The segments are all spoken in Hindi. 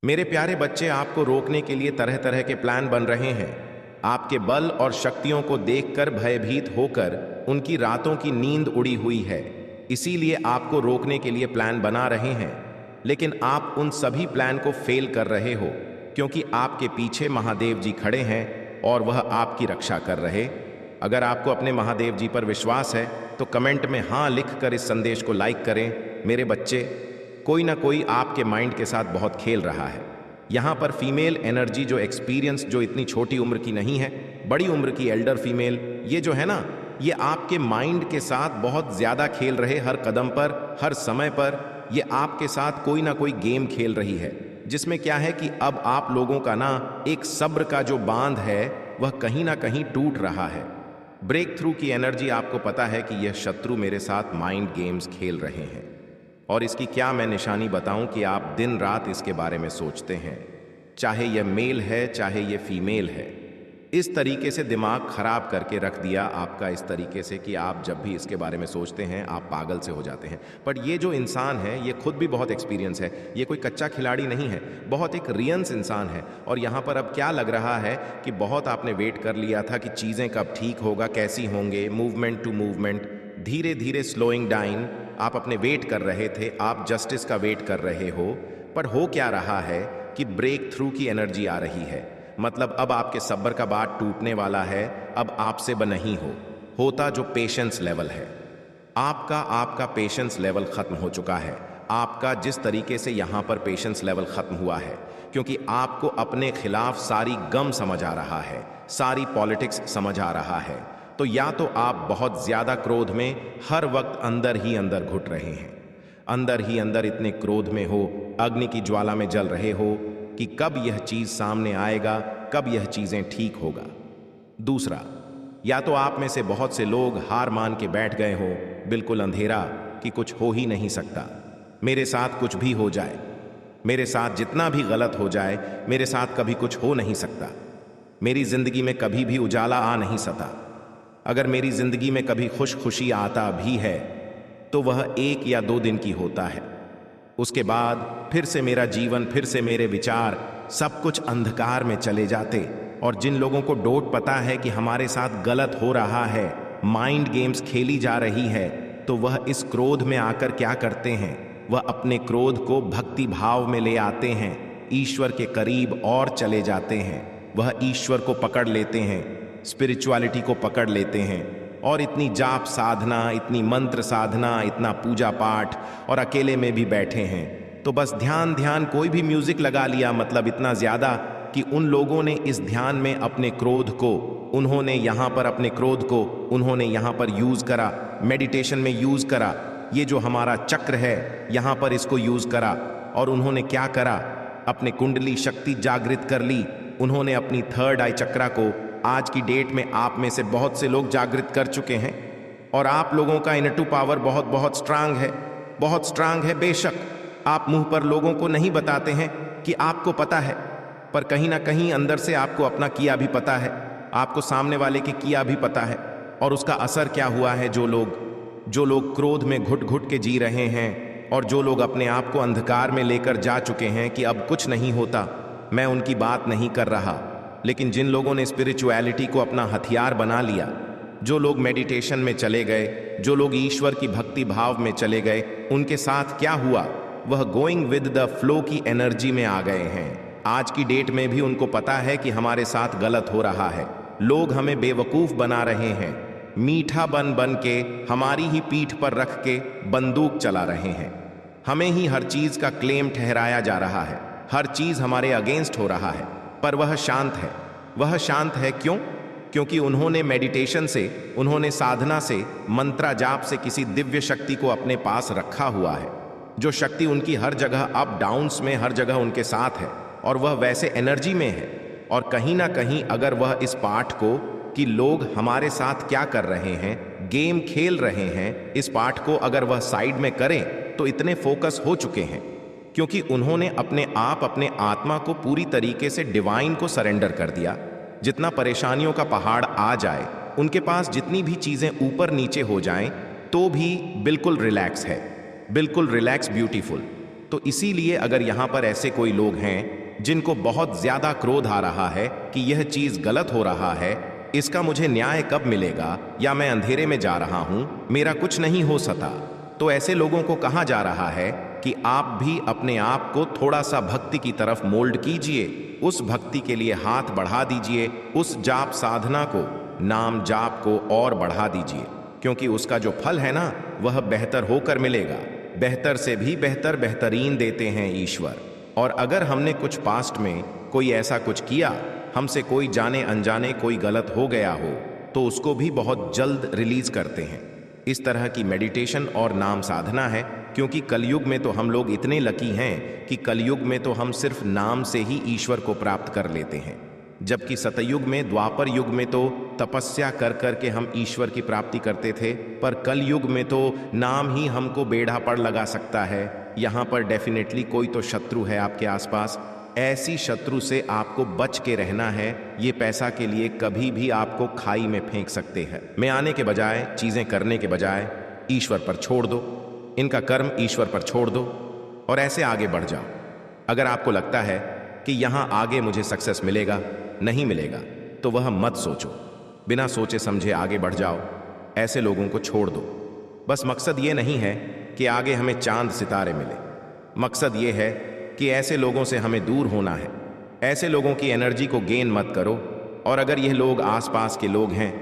मेरे प्यारे बच्चे, आपको रोकने के लिए तरह तरह के प्लान बन रहे हैं। आपके बल और शक्तियों को देखकर भयभीत होकर उनकी रातों की नींद उड़ी हुई है, इसीलिए आपको रोकने के लिए प्लान बना रहे हैं। लेकिन आप उन सभी प्लान को फेल कर रहे हो, क्योंकि आपके पीछे महादेव जी खड़े हैं और वह आपकी रक्षा कर रहे। अगर आपको अपने महादेव जी पर विश्वास है तो कमेंट में हाँ लिखकर इस संदेश को लाइक करें। मेरे बच्चे, कोई ना कोई आपके माइंड के साथ बहुत खेल रहा है। यहाँ पर फीमेल एनर्जी जो एक्सपीरियंस, जो इतनी छोटी उम्र की नहीं है, बड़ी उम्र की एल्डर फीमेल, ये जो है ना, ये आपके माइंड के साथ बहुत ज़्यादा खेल रहे। हर कदम पर, हर समय पर ये आपके साथ कोई ना कोई गेम खेल रही है, जिसमें क्या है कि अब आप लोगों का ना एक सब्र का जो बांध है वह कहीं ना कहीं टूट रहा है। ब्रेक थ्रू की एनर्जी, आपको पता है कि यह शत्रु मेरे साथ माइंड गेम्स खेल रहे हैं, और इसकी क्या मैं निशानी बताऊं कि आप दिन रात इसके बारे में सोचते हैं। चाहे यह मेल है, चाहे यह फीमेल है, इस तरीके से दिमाग खराब करके रख दिया आपका, इस तरीके से कि आप जब भी इसके बारे में सोचते हैं आप पागल से हो जाते हैं। पर ये जो इंसान है ये खुद भी बहुत एक्सपीरियंस है, ये कोई कच्चा खिलाड़ी नहीं है, बहुत एक रियंस इंसान है। और यहाँ पर अब क्या लग रहा है कि बहुत आपने वेट कर लिया था कि चीज़ें कब ठीक होगा, कैसी होंगे, मूवमेंट टू मूवमेंट, धीरे धीरे स्लोइंग डाउन। आप अपने वेट कर रहे थे, आप जस्टिस का वेट कर रहे हो। पर हो क्या रहा है कि ब्रेक थ्रू की एनर्जी आ रही है, मतलब अब आपके सब्र का बाँध टूटने वाला है। अब आपसे नहीं होता जो पेशेंस लेवल है, आपका पेशेंस लेवल खत्म हो चुका है। आपका जिस तरीके से यहाँ पर पेशेंस लेवल खत्म हुआ है, क्योंकि आपको अपने खिलाफ सारी गम समझ आ रहा है, सारी पॉलिटिक्स समझ आ रहा है। तो या तो आप बहुत ज़्यादा क्रोध में हर वक्त अंदर ही अंदर घुट रहे हैं, अंदर ही अंदर इतने क्रोध में हो, अग्नि की ज्वाला में जल रहे हो कि कब यह चीज़ सामने आएगा, कब यह चीज़ें ठीक होगा। दूसरा, या तो आप में से बहुत से लोग हार मान के बैठ गए हो, बिल्कुल अंधेरा कि कुछ हो ही नहीं सकता, मेरे साथ कुछ भी हो जाए, मेरे साथ जितना भी गलत हो जाए, मेरे साथ कभी कुछ हो नहीं सकता, मेरी ज़िंदगी में कभी भी उजाला आ नहीं सकता। अगर मेरी ज़िंदगी में कभी खुशी आता भी है तो वह 1 या 2 दिन की होता है, उसके बाद फिर से मेरा जीवन, फिर से मेरे विचार, सब कुछ अंधकार में चले जाते। और जिन लोगों को डोट पता है कि हमारे साथ गलत हो रहा है, माइंड गेम्स खेली जा रही है, तो वह इस क्रोध में आकर क्या करते हैं, वह अपने क्रोध को भक्ति भाव में ले आते हैं, ईश्वर के करीब और चले जाते हैं। वह ईश्वर को पकड़ लेते हैं, स्पिरिचुअलिटी को पकड़ लेते हैं, और इतनी जाप साधना, इतनी मंत्र साधना, इतना पूजा पाठ, और अकेले में भी बैठे हैं तो बस ध्यान, कोई भी म्यूजिक लगा लिया, मतलब इतना ज़्यादा कि उन लोगों ने इस ध्यान में अपने क्रोध को, उन्होंने यहाँ पर अपने क्रोध को उन्होंने यहाँ पर यूज़ करा, मेडिटेशन में यूज़ करा। ये जो हमारा चक्र है यहाँ पर इसको यूज़ करा, और उन्होंने क्या करा, अपने कुंडली शक्ति जागृत कर ली। उन्होंने अपनी थर्ड आई चक्रा को, आज की डेट में आप में से बहुत से लोग जागृत कर चुके हैं, और आप लोगों का इनटू पावर बहुत बहुत स्ट्रांग है, बहुत स्ट्रांग है। बेशक आप मुंह पर लोगों को नहीं बताते हैं कि आपको पता है, पर कहीं ना कहीं अंदर से आपको अपना किया भी पता है, आपको सामने वाले के किया भी पता है, और उसका असर क्या हुआ है। जो लोग क्रोध में घुट घुट के जी रहे हैं, और जो लोग अपने आप को अंधकार में लेकर जा चुके हैं कि अब कुछ नहीं होता, मैं उनकी बात नहीं कर रहा। लेकिन जिन लोगों ने स्पिरिचुअलिटी को अपना हथियार बना लिया, जो लोग मेडिटेशन में चले गए, जो लोग ईश्वर की भक्ति भाव में चले गए, उनके साथ क्या हुआ, वह गोइंग विद द फ्लो की एनर्जी में आ गए हैं। आज की डेट में भी उनको पता है कि हमारे साथ गलत हो रहा है, लोग हमें बेवकूफ़ बना रहे हैं, मीठा बन के हमारी ही पीठ पर रख के बंदूक चला रहे हैं, हमें ही हर चीज़ का क्लेम ठहराया जा रहा है, हर चीज़ हमारे अगेंस्ट हो रहा है। पर वह शांत है, वह शांत है क्यों? क्योंकि उन्होंने मेडिटेशन से, उन्होंने साधना से, मंत्रा जाप से किसी दिव्य शक्ति को अपने पास रखा हुआ है, जो शक्ति उनकी हर जगह अप डाउन्स में, हर जगह उनके साथ है, और वह वैसे एनर्जी में है। और कहीं ना कहीं अगर वह इस पाठ को, कि लोग हमारे साथ क्या कर रहे हैं, गेम खेल रहे हैं, इस पाठ को अगर वह साइड में करें तो इतने फोकस हो चुके हैं, क्योंकि उन्होंने अपने आप, अपने आत्मा को पूरी तरीके से डिवाइन को सरेंडर कर दिया। जितना परेशानियों का पहाड़ आ जाए, उनके पास जितनी भी चीज़ें ऊपर नीचे हो जाएं, तो भी बिल्कुल रिलैक्स है, बिल्कुल रिलैक्स, ब्यूटीफुल। तो इसीलिए अगर यहाँ पर ऐसे कोई लोग हैं जिनको बहुत ज्यादा क्रोध आ रहा है कि यह चीज गलत हो रहा है, इसका मुझे न्याय कब मिलेगा, या मैं अंधेरे में जा रहा हूं, मेरा कुछ नहीं हो सका, तो ऐसे लोगों को कहा जा रहा है कि आप भी अपने आप को थोड़ा सा भक्ति की तरफ मोल्ड कीजिए, उस भक्ति के लिए हाथ बढ़ा दीजिए, उस जाप साधना को, नाम जाप को और बढ़ा दीजिए, क्योंकि उसका जो फल है ना वह बेहतर होकर मिलेगा। बेहतर से भी बेहतर बेहतरीन देते हैं ईश्वर। और अगर हमने कुछ पास्ट में कोई ऐसा कुछ किया, हमसे कोई जाने अनजाने कोई गलत हो गया हो, तो उसको भी बहुत जल्द रिलीज करते हैं। इस तरह की मेडिटेशन और नाम साधना है, क्योंकि कलयुग में तो हम लोग इतने लकी हैं कि कलयुग में तो हम सिर्फ नाम से ही ईश्वर को प्राप्त कर लेते हैं, जबकि सतयुग में, द्वापर युग में तो तपस्या कर कर के हम ईश्वर की प्राप्ति करते थे, पर कल युग में तो नाम ही हमको बेड़ा पड़ लगा सकता है। यहाँ पर डेफिनेटली कोई तो शत्रु है आपके आसपास। ऐसी शत्रु से आपको बच के रहना है। ये पैसा के लिए कभी भी आपको खाई में फेंक सकते हैं। में आने के बजाय, चीजें करने के बजाय ईश्वर पर छोड़ दो, इनका कर्म ईश्वर पर छोड़ दो और ऐसे आगे बढ़ जाओ। अगर आपको लगता है कि यहाँ आगे मुझे सक्सेस मिलेगा, नहीं मिलेगा, तो वह मत सोचो, बिना सोचे समझे आगे बढ़ जाओ। ऐसे लोगों को छोड़ दो। बस मकसद ये नहीं है कि आगे हमें चांद सितारे मिले, मकसद ये है कि ऐसे लोगों से हमें दूर होना है। ऐसे लोगों की एनर्जी को गेन मत करो, और अगर यह लोग आसपास के लोग हैं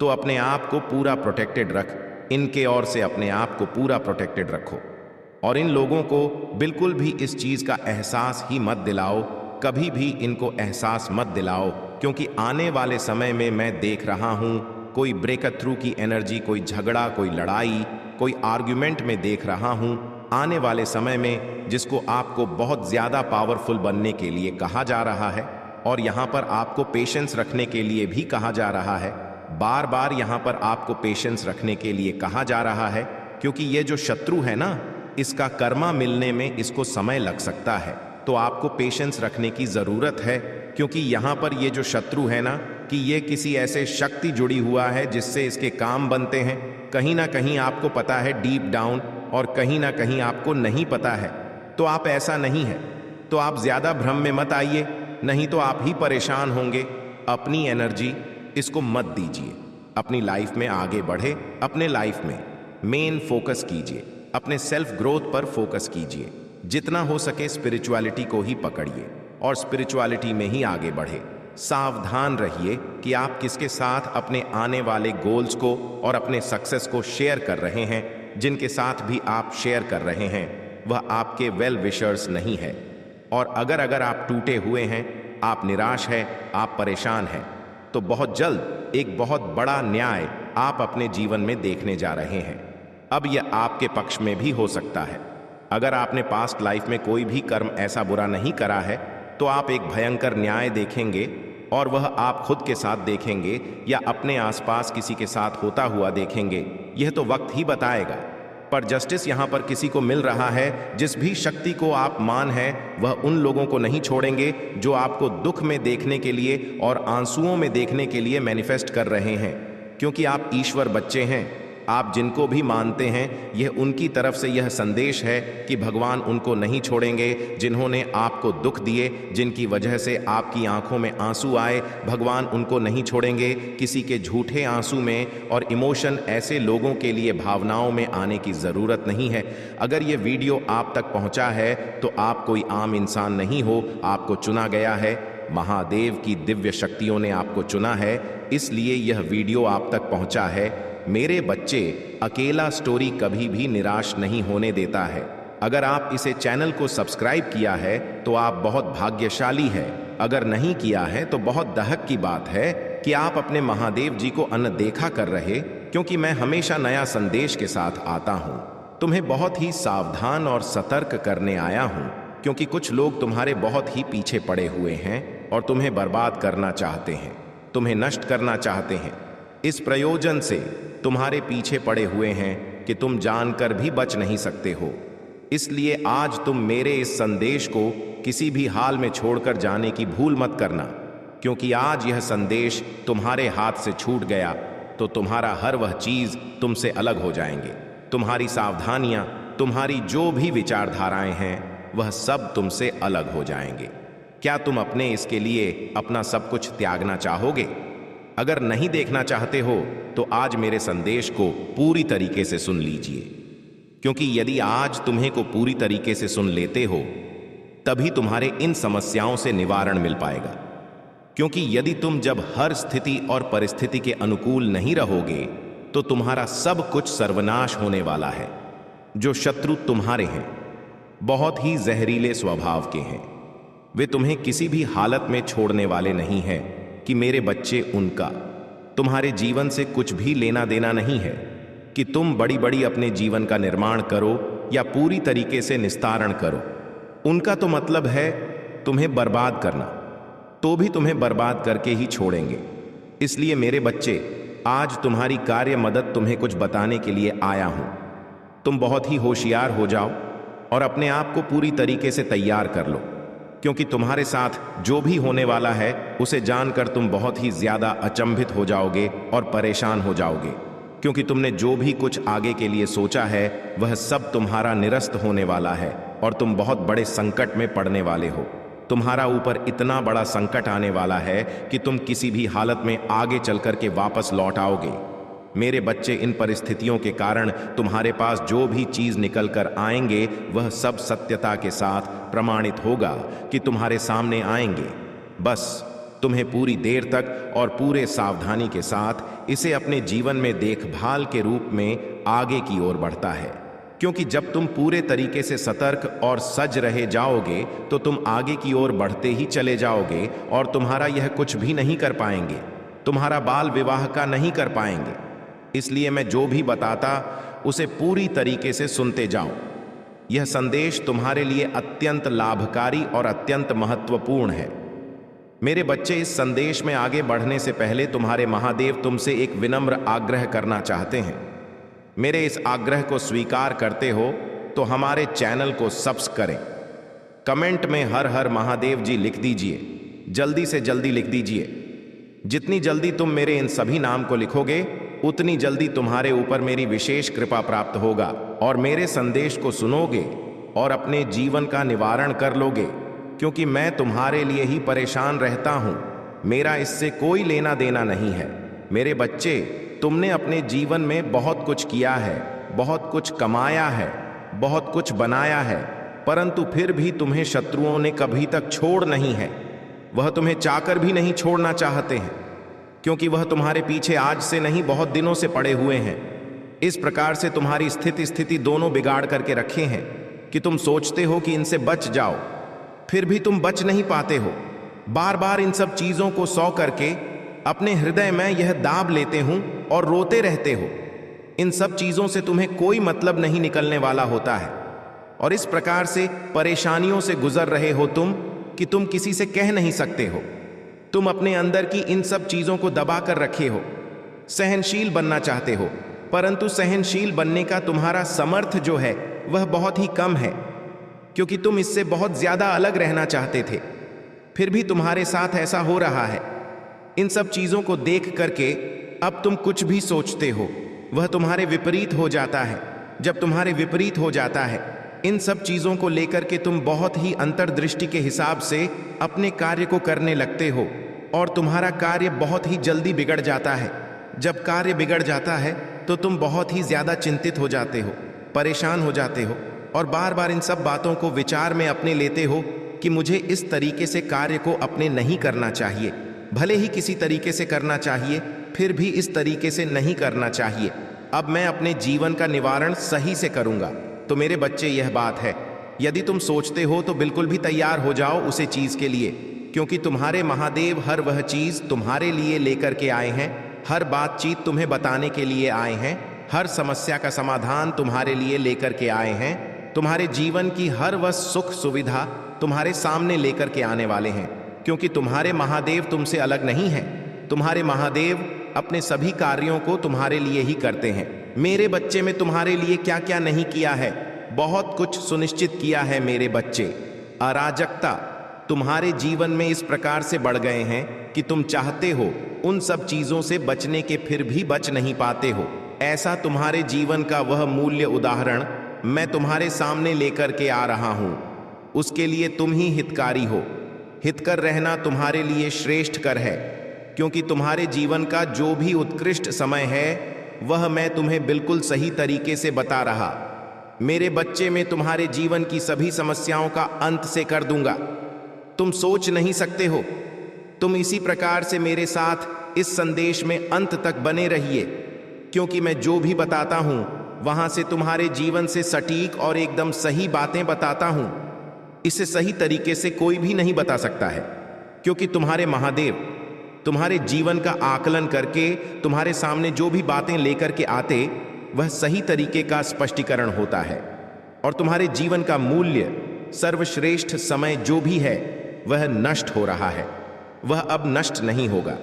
तो अपने आप को पूरा प्रोटेक्टेड रख, इनके ओर से अपने आप को पूरा प्रोटेक्टेड रखो। और इन लोगों को बिल्कुल भी इस चीज का एहसास ही मत दिलाओ, कभी भी इनको एहसास मत दिलाओ, क्योंकि आने वाले समय में मैं देख रहा हूं कोई ब्रेक थ्रू की एनर्जी, कोई झगड़ा, कोई लड़ाई, कोई आर्ग्यूमेंट में देख रहा हूं आने वाले समय में, जिसको आपको बहुत ज्यादा पावरफुल बनने के लिए कहा जा रहा है। और यहां पर आपको पेशेंस रखने के लिए भी कहा जा रहा है, बार बार यहां पर आपको पेशेंस रखने के लिए कहा जा रहा है, क्योंकि ये जो शत्रु है ना, इसका कर्मा मिलने में इसको समय लग सकता है। तो आपको पेशेंस रखने की जरूरत है, क्योंकि यहां पर ये जो शत्रु है ना, कि ये किसी ऐसे शक्ति जुड़ी हुआ है जिससे इसके काम बनते हैं। कहीं ना कहीं आपको पता है डीप डाउन, और कहीं ना कहीं आपको नहीं पता है। तो आप ऐसा नहीं है, तो आप ज्यादा भ्रम में मत आइए, नहीं तो आप ही परेशान होंगे। अपनी एनर्जी इसको मत दीजिए, अपनी लाइफ में आगे बढ़े, अपने लाइफ में मेन फोकस कीजिए, अपने सेल्फ ग्रोथ पर फोकस कीजिए। जितना हो सके स्पिरिचुअलिटी को ही पकड़िए और स्पिरिचुअलिटी में ही आगे बढ़े। सावधान रहिए कि आप किसके साथ अपने आने वाले गोल्स को और अपने सक्सेस को शेयर कर रहे हैं। जिनके साथ भी आप शेयर कर रहे हैं वह आपके वेल विशर्स नहीं है। और अगर आप टूटे हुए हैं, आप निराश हैं, आप परेशान हैं, तो बहुत जल्द एक बहुत बड़ा न्याय आप अपने जीवन में देखने जा रहे हैं। अब यह आपके पक्ष में भी हो सकता है। अगर आपने पास्ट लाइफ में कोई भी कर्म ऐसा बुरा नहीं करा है, तो आप एक भयंकर न्याय देखेंगे, और वह आप खुद के साथ देखेंगे या अपने आसपास किसी के साथ होता हुआ देखेंगे। यह तो वक्त ही बताएगा। पर जस्टिस यहां पर किसी को मिल रहा है। जिस भी शक्ति को आप मान है, वह उन लोगों को नहीं छोड़ेंगे जो आपको दुख में देखने के लिए और आंसुओं में देखने के लिए मैनिफेस्ट कर रहे हैं। क्योंकि आप ईश्वर बच्चे हैं, आप जिनको भी मानते हैं, यह उनकी तरफ से यह संदेश है कि भगवान उनको नहीं छोड़ेंगे। जिन्होंने आपको दुख दिए, जिनकी वजह से आपकी आंखों में आंसू आए, भगवान उनको नहीं छोड़ेंगे। किसी के झूठे आंसू में और इमोशन ऐसे लोगों के लिए भावनाओं में आने की ज़रूरत नहीं है। अगर ये वीडियो आप तक पहुंचा है तो आप कोई आम इंसान नहीं हो, आपको चुना गया है। महादेव की दिव्य शक्तियों ने आपको चुना है, इसलिए यह वीडियो आप तक पहुंचा है। मेरे बच्चे, अकेला स्टोरी कभी भी निराश नहीं होने देता है। अगर आप इसे चैनल को सब्सक्राइब किया है तो आप बहुत भाग्यशाली है। अगर नहीं किया है तो बहुत दहक की बात है कि आप अपने महादेव जी को अनदेखा कर रहे, क्योंकि मैं हमेशा नया संदेश के साथ आता हूं। तुम्हें बहुत ही सावधान और सतर्क करने आया हूं, क्योंकि कुछ लोग तुम्हारे बहुत ही पीछे पड़े हुए हैं और तुम्हें बर्बाद करना चाहते हैं, तुम्हें नष्ट करना चाहते हैं। इस प्रयोजन से तुम्हारे पीछे पड़े हुए हैं कि तुम जानकर भी बच नहीं सकते हो। इसलिए आज तुम मेरे इस संदेश को किसी भी हाल में छोड़कर जाने की भूल मत करना, क्योंकि आज यह संदेश तुम्हारे हाथ से छूट गया तो तुम्हारा हर वह चीज तुमसे अलग हो जाएंगे। तुम्हारी सावधानियां, तुम्हारी जो भी विचारधाराएं हैं वह सब तुमसे अलग हो जाएंगे। क्या तुम अपने इसके लिए अपना सब कुछ त्यागना चाहोगे? अगर नहीं देखना चाहते हो तो आज मेरे संदेश को पूरी तरीके से सुन लीजिए, क्योंकि यदि आज तुम्हें को पूरी तरीके से सुन लेते हो तभी तुम्हारे इन समस्याओं से निवारण मिल पाएगा। क्योंकि यदि तुम जब हर स्थिति और परिस्थिति के अनुकूल नहीं रहोगे तो तुम्हारा सब कुछ सर्वनाश होने वाला है। जो शत्रु तुम्हारे हैं बहुत ही जहरीले स्वभाव के हैं। वे तुम्हें किसी भी हालत में छोड़ने वाले नहीं हैं कि मेरे बच्चे, उनका तुम्हारे जीवन से कुछ भी लेना देना नहीं है कि तुम बड़ी बड़ी अपने जीवन का निर्माण करो या पूरी तरीके से निस्तारण करो। उनका तो मतलब है तुम्हें बर्बाद करना, तो भी तुम्हें बर्बाद करके ही छोड़ेंगे। इसलिए मेरे बच्चे, आज तुम्हारी कार्य मदद तुम्हें कुछ बताने के लिए आया हूं। तुम बहुत ही होशियार हो जाओ और अपने आप को पूरी तरीके से तैयार कर लो, क्योंकि तुम्हारे साथ जो भी होने वाला है उसे जानकर तुम बहुत ही ज्यादा अचंभित हो जाओगे और परेशान हो जाओगे, क्योंकि तुमने जो भी कुछ आगे के लिए सोचा है वह सब तुम्हारा निरस्त होने वाला है और तुम बहुत बड़े संकट में पड़ने वाले हो। तुम्हारा ऊपर इतना बड़ा संकट आने वाला है कि तुम किसी भी हालत में आगे चलकर के वापस लौट आओगे। मेरे बच्चे, इन परिस्थितियों के कारण तुम्हारे पास जो भी चीज निकल कर आएंगे वह सब सत्यता के साथ प्रमाणित होगा कि तुम्हारे सामने आएंगे। बस तुम्हें पूरी देर तक और पूरे सावधानी के साथ इसे अपने जीवन में देखभाल के रूप में आगे की ओर बढ़ता है, क्योंकि जब तुम पूरे तरीके से सतर्क और सज रहे जाओगे तो तुम आगे की ओर बढ़ते ही चले जाओगे और तुम्हारा यह कुछ भी नहीं कर पाएंगे, तुम्हारा बाल विवाह का नहीं कर पाएंगे। इसलिए मैं जो भी बताता उसे पूरी तरीके से सुनते जाओ। यह संदेश तुम्हारे लिए अत्यंत लाभकारी और अत्यंत महत्वपूर्ण है। मेरे बच्चे, इस संदेश में आगे बढ़ने से पहले तुम्हारे महादेव तुमसे एक विनम्र आग्रह करना चाहते हैं। मेरे इस आग्रह को स्वीकार करते हो तो हमारे चैनल को सब्सक्राइब करें। कमेंट में हर हर महादेव जी लिख दीजिए, जल्दी से जल्दी लिख दीजिए। जितनी जल्दी तुम मेरे इन सभी नाम को लिखोगे उतनी जल्दी तुम्हारे ऊपर मेरी विशेष कृपा प्राप्त होगा और मेरे संदेश को सुनोगे और अपने जीवन का निवारण कर लोगे, क्योंकि मैं तुम्हारे लिए ही परेशान रहता हूं। मेरा इससे कोई लेना देना नहीं है। मेरे बच्चे, तुमने अपने जीवन में बहुत कुछ किया है, बहुत कुछ कमाया है, बहुत कुछ बनाया है, परंतु फिर भी तुम्हें शत्रुओं ने कभी तक छोड़ नहीं है। वह तुम्हें चाहकर भी नहीं छोड़ना चाहते हैं, क्योंकि वह तुम्हारे पीछे आज से नहीं बहुत दिनों से पड़े हुए हैं। इस प्रकार से तुम्हारी स्थिति दोनों बिगाड़ करके रखे हैं कि तुम सोचते हो कि इनसे बच जाओ, फिर भी तुम बच नहीं पाते हो। बार बार इन सब चीजों को सौ करके अपने हृदय में यह दाब लेते हूं और रोते रहते हो। इन सब चीजों से तुम्हें कोई मतलब नहीं निकलने वाला होता है और इस प्रकार से परेशानियों से गुजर रहे हो तुम कि तुम किसी से कह नहीं सकते हो। तुम अपने अंदर की इन सब चीजों को दबा कर रखे हो। सहनशील बनना चाहते हो, परंतु सहनशील बनने का तुम्हारा समर्थ जो है वह बहुत ही कम है, क्योंकि तुम इससे बहुत ज्यादा अलग रहना चाहते थे, फिर भी तुम्हारे साथ ऐसा हो रहा है। इन सब चीजों को देख करके अब तुम कुछ भी सोचते हो वह तुम्हारे विपरीत हो जाता है। जब तुम्हारे विपरीत हो जाता है, इन सब चीजों को लेकर के तुम बहुत ही अंतर्दृष्टि के हिसाब से अपने कार्य को करने लगते हो और तुम्हारा कार्य बहुत ही जल्दी बिगड़ जाता है। जब कार्य बिगड़ जाता है तो तुम बहुत ही ज्यादा चिंतित हो जाते हो, परेशान हो जाते हो और बार बार इन सब बातों को विचार में अपने लेते हो कि मुझे इस तरीके से कार्य को अपने नहीं करना चाहिए, भले ही किसी तरीके से करना चाहिए, फिर भी इस तरीके से नहीं करना चाहिए। अब मैं अपने जीवन का निवारण सही से करूंगा। तो मेरे बच्चे, यह बात है, यदि तुम सोचते हो तो बिल्कुल भी तैयार हो जाओ उसे चीज के लिए, क्योंकि तुम्हारे महादेव हर वह चीज तुम्हारे लिए लेकर के आए हैं, हर बातचीत तुम्हें बताने के लिए आए हैं, हर समस्या का समाधान तुम्हारे लिए लेकर के आए हैं, तुम्हारे जीवन की हर वह सुख सुविधा तुम्हारे सामने लेकर के आने वाले हैं, क्योंकि तुम्हारे महादेव तुमसे अलग नहीं हैं। तुम्हारे महादेव अपने सभी कार्यों को तुम्हारे लिए ही करते हैं। मेरे बच्चे, में तुम्हारे लिए क्या क्या नहीं किया है, बहुत कुछ सुनिश्चित किया है मेरे बच्चे। अराजकता तुम्हारे जीवन में इस प्रकार से बढ़ गए हैं कि तुम चाहते हो उन सब चीजों से बचने के, फिर भी बच नहीं पाते हो। ऐसा तुम्हारे जीवन का वह मूल्य उदाहरण मैं तुम्हारे सामने लेकर के आ रहा हूं। उसके लिए तुम ही हितकारी हो। हितकर रहना तुम्हारे लिए श्रेष्ठ कर है, क्योंकि तुम्हारे जीवन का जो भी उत्कृष्ट समय है वह मैं तुम्हें बिल्कुल सही तरीके से बता रहा। मेरे बच्चे, मैं तुम्हारे जीवन की सभी समस्याओं का अंत से कर दूंगा। तुम सोच नहीं सकते हो। तुम इसी प्रकार से मेरे साथ इस संदेश में अंत तक बने रहिए, क्योंकि मैं जो भी बताता हूं वहां से तुम्हारे जीवन से सटीक और एकदम सही बातें बताता हूं। इसे सही तरीके से कोई भी नहीं बता सकता है, क्योंकि तुम्हारे महादेव तुम्हारे जीवन का आकलन करके तुम्हारे सामने जो भी बातें लेकर के आते वह सही तरीके का स्पष्टीकरण होता है। और तुम्हारे जीवन का मूल्य, सर्वश्रेष्ठ समय जो भी है वह नष्ट हो रहा है, वह अब नष्ट नहीं होगा।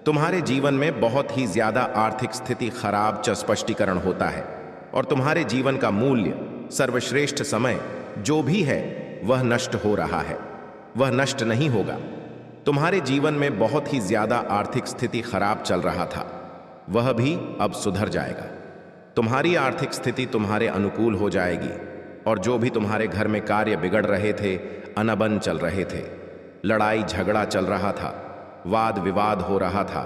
तुम्हारे जीवन में बहुत ही ज्यादा आर्थिक स्थिति खराब स्पष्टीकरण होता है, और तुम्हारे जीवन का मूल्य, सर्वश्रेष्ठ समय जो भी है वह नष्ट हो रहा है, वह नष्ट नहीं होगा। तुम्हारे जीवन में बहुत ही ज्यादा आर्थिक स्थिति खराब चल रहा था, वह भी अब सुधर जाएगा। तुम्हारी आर्थिक स्थिति तुम्हारे अनुकूल हो जाएगी, और जो भी तुम्हारे घर में कार्य बिगड़ रहे थे, अनबन चल रहे थे, लड़ाई झगड़ा चल रहा था, वाद विवाद हो रहा था,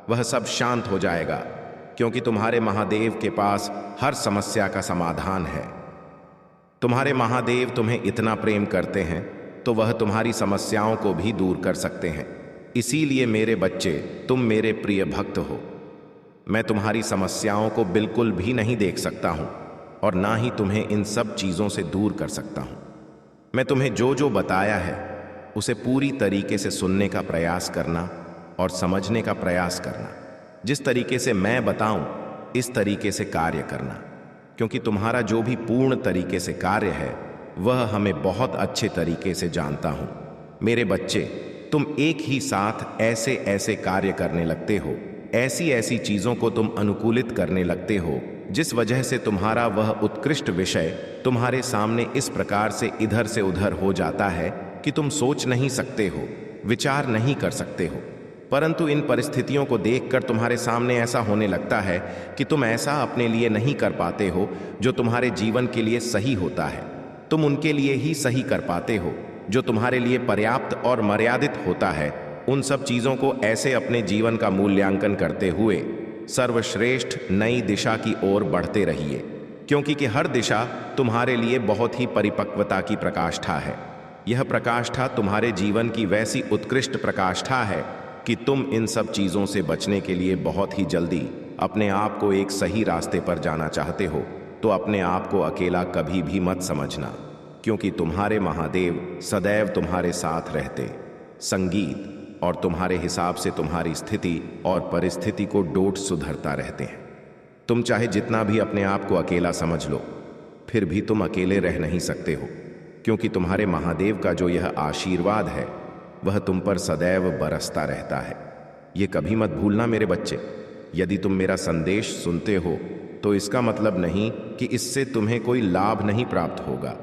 वह सब शांत हो जाएगा, क्योंकि तुम्हारे महादेव के पास हर समस्या का समाधान है। तुम्हारे महादेव तुम्हें इतना प्रेम करते हैं तो वह तुम्हारी समस्याओं को भी दूर कर सकते हैं। इसीलिए मेरे बच्चे, तुम मेरे प्रिय भक्त हो। मैं तुम्हारी समस्याओं को बिल्कुल भी नहीं देख सकता हूं, और ना ही तुम्हें इन सब चीजों से दूर कर सकता हूं। मैं तुम्हें जो जो बताया है उसे पूरी तरीके से सुनने का प्रयास करना और समझने का प्रयास करना। जिस तरीके से मैं बताऊं इस तरीके से कार्य करना, क्योंकि तुम्हारा जो भी पूर्ण तरीके से कार्य है वह हमें बहुत अच्छे तरीके से जानता हूं। मेरे बच्चे, तुम एक ही साथ ऐसे ऐसे कार्य करने लगते हो, ऐसी ऐसी चीजों को तुम अनुकूलित करने लगते हो, जिस वजह से तुम्हारा वह उत्कृष्ट विषय तुम्हारे सामने इस प्रकार से इधर से उधर हो जाता है कि तुम सोच नहीं सकते हो, विचार नहीं कर सकते हो। परंतु इन परिस्थितियों को देखकर तुम्हारे सामने ऐसा होने लगता है कि तुम ऐसा अपने लिए नहीं कर पाते हो जो तुम्हारे जीवन के लिए सही होता है। तुम उनके लिए ही सही कर पाते हो जो तुम्हारे लिए पर्याप्त और मर्यादित होता है। उन सब चीजों को ऐसे अपने जीवन का मूल्यांकन करते हुए सर्वश्रेष्ठ नई दिशा की ओर बढ़ते रहिए, क्योंकि कि हर दिशा तुम्हारे लिए बहुत ही परिपक्वता की प्रकाष्ठा है। यह प्रकाष्ठा तुम्हारे जीवन की वैसी उत्कृष्ट प्रकाष्ठा है कि तुम इन सब चीजों से बचने के लिए बहुत ही जल्दी अपने आप को एक सही रास्ते पर जाना चाहते हो, तो अपने आप को अकेला कभी भी मत समझना, क्योंकि तुम्हारे महादेव सदैव तुम्हारे साथ रहते, संगीत और तुम्हारे हिसाब से तुम्हारी स्थिति और परिस्थिति को डोट सुधरता रहते हैं। तुम चाहे जितना भी अपने आप को अकेला समझ लो, फिर भी तुम अकेले रह नहीं सकते हो, क्योंकि तुम्हारे महादेव का जो यह आशीर्वाद है वह तुम पर सदैव बरसता रहता है। ये कभी मत भूलना मेरे बच्चे। यदि तुम मेरा संदेश सुनते हो तो इसका मतलब नहीं कि इससे तुम्हें कोई लाभ नहीं प्राप्त होगा।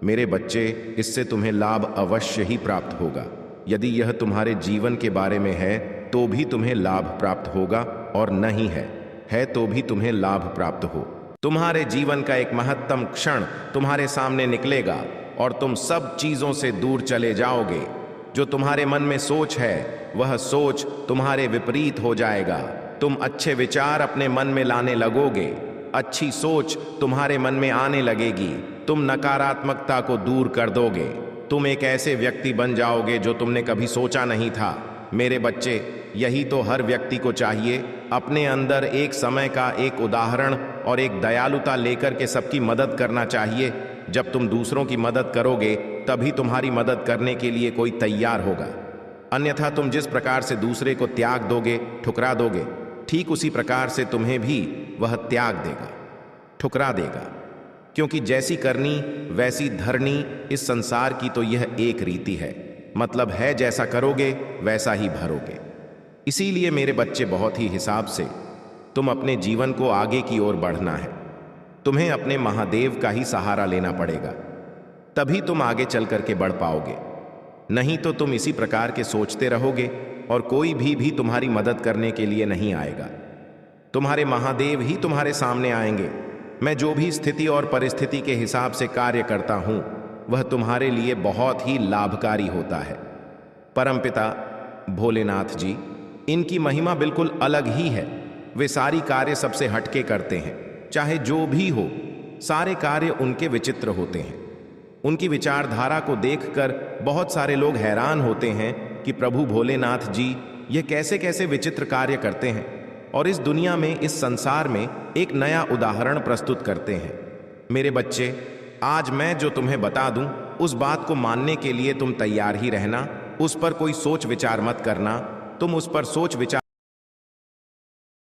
मेरे बच्चे, इससे तुम्हें लाभ अवश्य ही प्राप्त होगा। यदि यह तुम्हारे जीवन के बारे में है तो भी तुम्हें लाभ प्राप्त होगा, और नहीं है तो भी तुम्हें लाभ प्राप्त हो। तुम्हारे जीवन का एक महत्तम क्षण तुम्हारे सामने निकलेगा और तुम सब चीजों से दूर चले जाओगे। जो तुम्हारे मन में सोच है वह सोच तुम्हारे विपरीत हो जाएगा। तुम अच्छे विचार अपने मन में लाने लगोगे, अच्छी सोच तुम्हारे मन में आने लगेगी। तुम नकारात्मकता को दूर कर दोगे। तुम एक ऐसे व्यक्ति बन जाओगे जो तुमने कभी सोचा नहीं था। मेरे बच्चे, यही तो हर व्यक्ति को चाहिए। अपने अंदर एक समय का एक उदाहरण और एक दयालुता लेकर के सबकी मदद करना चाहिए। जब तुम दूसरों की मदद करोगे तभी तुम्हारी मदद करने के लिए कोई तैयार होगा। अन्यथा तुम जिस प्रकार से दूसरे को त्याग दोगे, ठुकरा दोगे, ठीक उसी प्रकार से तुम्हें भी वह त्याग देगा, ठुकरा देगा। क्योंकि जैसी करनी वैसी धरनी इस संसार की तो यह एक रीति है। मतलब है जैसा करोगे वैसा ही भरोगे। इसीलिए मेरे बच्चे, बहुत ही हिसाब से तुम अपने जीवन को आगे की ओर बढ़ना है। तुम्हें अपने महादेव का ही सहारा लेना पड़ेगा, तभी तुम आगे चल करके बढ़ पाओगे। नहीं तो तुम इसी प्रकार के सोचते रहोगे और कोई भी तुम्हारी मदद करने के लिए नहीं आएगा। तुम्हारे महादेव ही तुम्हारे सामने आएंगे, मैं जो भी स्थिति और परिस्थिति के हिसाब से कार्य करता हूं वह तुम्हारे लिए बहुत ही लाभकारी होता है। परमपिता भोलेनाथ जी, इनकी महिमा बिल्कुल अलग ही है। वे सारी कार्य सबसे हटके करते हैं, चाहे जो भी हो, सारे कार्य उनके विचित्र होते हैं। उनकी विचारधारा को देखकर बहुत सारे लोग हैरान होते हैं कि प्रभु भोलेनाथ जी ये कैसे कैसे विचित्र कार्य करते हैं, और इस दुनिया में, इस संसार में एक नया उदाहरण प्रस्तुत करते हैं। मेरे बच्चे, आज मैं जो तुम्हें बता दूं, उस बात को मानने के लिए तुम तैयार ही रहना। उस पर कोई सोच विचार मत करना। तुम उस पर सोच विचार